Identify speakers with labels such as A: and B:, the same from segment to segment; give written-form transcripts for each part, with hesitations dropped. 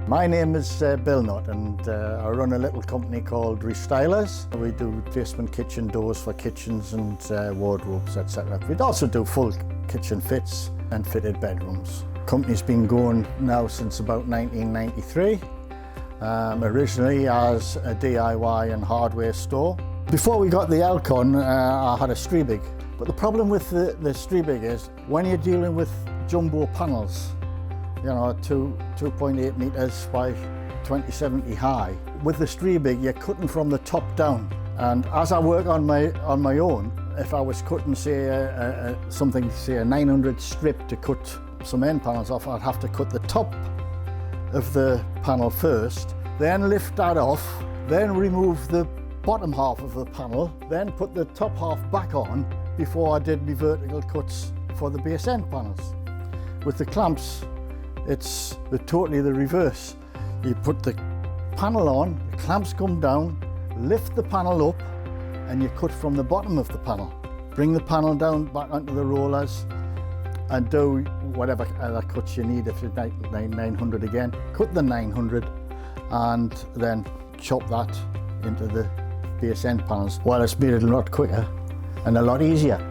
A: My name is Bill Knott, and I run a little company called Restylers. We do basement kitchen doors for kitchens and wardrobes, etc. We'd also do full kitchen fits and fitted bedrooms. Company's been going now since about 1993, originally as a DIY and hardware store. Before we got the Elcon, I had a Strebig, but the problem with the Strebig is when you're dealing with jumbo panels, you know, 2.8 metres by 20-70 high. With the Strebig, you're cutting from the top down. And as I work on my own, if I was cutting, say, something, say a 900 strip to cut some end panels off, I'd have to cut the top of the panel first, then lift that off, then remove the bottom half of the panel, then put the top half back on before I did my vertical cuts for the base end panels. With the clamps, it's totally the reverse. You put the panel on, the clamps come down, lift the panel up, and you cut from the bottom of the panel. Bring the panel down back onto the rollers and do whatever other cuts you need. If you need 900 again, cut the 900 and then chop that into the base end panels. Well, it's made it a lot quicker and a lot easier.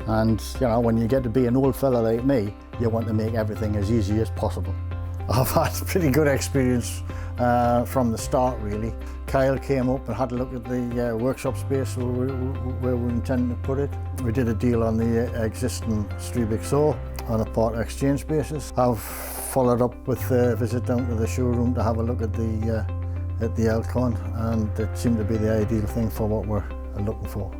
A: And you know, when you get to be an old fella like me, you want to make everything as easy as possible. I've had a pretty good experience from the start, really. Kyle came up and had a look at the workshop space where we intended to put it. We did a deal on the existing Strebig saw on a part exchange basis. I've followed up with a visit down to the showroom to have a look at the Elcon, and it seemed to be the ideal thing for what we're looking for.